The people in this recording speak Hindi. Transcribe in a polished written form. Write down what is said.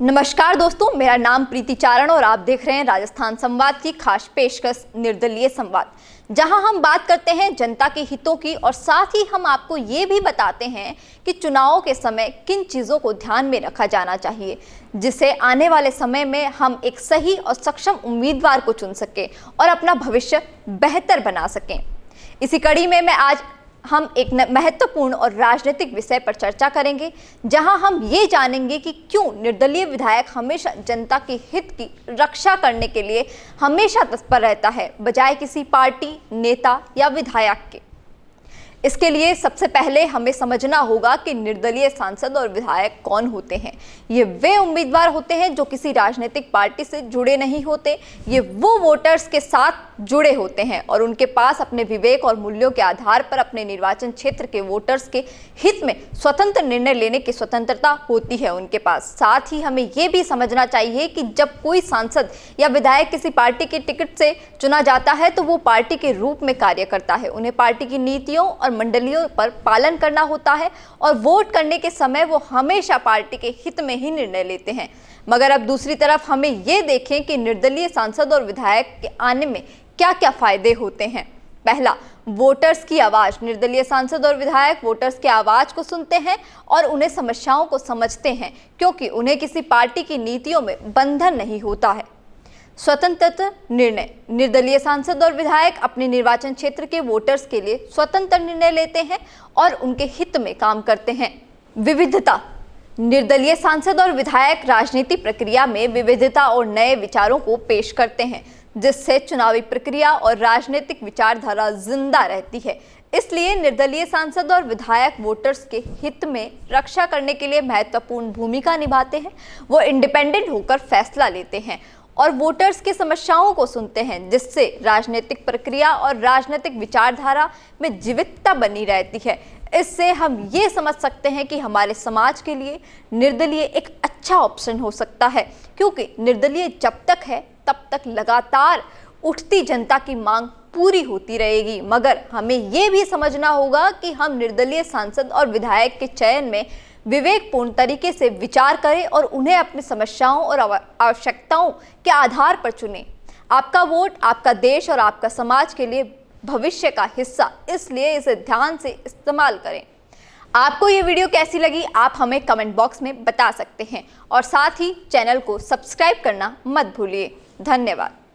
नमस्कार दोस्तों, मेरा नाम प्रीति चारण और आप देख रहे हैं राजस्थान संवाद की खास पेशकश निर्दलीय संवाद, जहां हम बात करते हैं जनता के हितों की और साथ ही हम आपको ये भी बताते हैं कि चुनावों के समय किन चीज़ों को ध्यान में रखा जाना चाहिए, जिससे आने वाले समय में हम एक सही और सक्षम उम्मीदवार को चुन सकें और अपना भविष्य बेहतर बना सकें। इसी कड़ी में आज हम एक महत्वपूर्ण और राजनीतिक विषय पर चर्चा करेंगे, जहां हम ये जानेंगे कि क्यों निर्दलीय विधायक हमेशा जनता के हित की रक्षा करने के लिए हमेशा तत्पर रहता है, बजाय किसी पार्टी, नेता या विधायक के। इसके लिए सबसे पहले हमें समझना होगा कि निर्दलीय सांसद और विधायक कौन होते हैं। ये वे उम्मीदवार होते हैं जो किसी राजनीतिक पार्टी से जुड़े नहीं होते। ये वो वोटर्स के साथ जुड़े होते हैं और उनके पास अपने विवेक और मूल्यों के आधार पर अपने निर्वाचन क्षेत्र के वोटर्स के हित में स्वतंत्र निर्णय लेने की स्वतंत्रता होती है उनके पास। साथ ही हमें ये भी समझना चाहिए कि जब कोई सांसद या विधायक किसी पार्टी के टिकट से चुना जाता है तो वो पार्टी के रूप में कार्य करता है। उन्हें पार्टी की नीतियों और मंडलियों पर पालन करना होता है और वोट करने के समय वो हमेशा पार्टी के हित में ही निर्णय लेते हैं। मगर अब दूसरी तरफ हमें ये देखें कि निर्दलीय सांसद और विधायक के आने में क्या क्या फायदे होते हैं। पहला, वोटर्स की आवाज। निर्दलीय सांसद और विधायक वोटर्स की आवाज को सुनते हैं और उन्हें समस्याओं को समझते हैं, क्योंकि उन्हें किसी पार्टी की नीतियों में बंधन नहीं होता है। स्वतंत्र निर्णय। निर्दलीय सांसद और विधायक अपने निर्वाचन क्षेत्र के वोटर्स के लिए स्वतंत्र निर्णय लेते हैं और उनके हित में काम करते हैं। विविधता। निर्दलीय सांसद और विधायक राजनीतिक प्रक्रिया में विविधता और नए विचारों को पेश करते हैं, जिससे चुनावी प्रक्रिया और राजनीतिक विचारधारा जिंदा रहती है। इसलिए निर्दलीय सांसद और विधायक वोटर्स के हित में रक्षा करने के लिए महत्वपूर्ण भूमिका निभाते हैं। वो इंडिपेंडेंट होकर फैसला लेते हैं और वोटर्स की समस्याओं को सुनते हैं, जिससे राजनीतिक प्रक्रिया और राजनीतिक विचारधारा में जीवितता बनी रहती है। इससे हम ये समझ सकते हैं कि हमारे समाज के लिए निर्दलीय एक अच्छा ऑप्शन हो सकता है, क्योंकि निर्दलीय जब तक है तब तक लगातार उठती जनता की मांग पूरी होती रहेगी। मगर हमें ये भी समझना होगा कि हम निर्दलीय सांसद और विधायक के चयन में विवेकपूर्ण तरीके से विचार करें और उन्हें अपनी समस्याओं और आवश्यकताओं के आधार पर चुनें। आपका वोट आपका देश और आपका समाज के लिए भविष्य का हिस्सा, इसलिए इसे ध्यान से इस्तेमाल करें। आपको ये वीडियो कैसी लगी आप हमें कमेंट बॉक्स में बता सकते हैं और साथ ही चैनल को सब्सक्राइब करना मत भूलिए। धन्यवाद।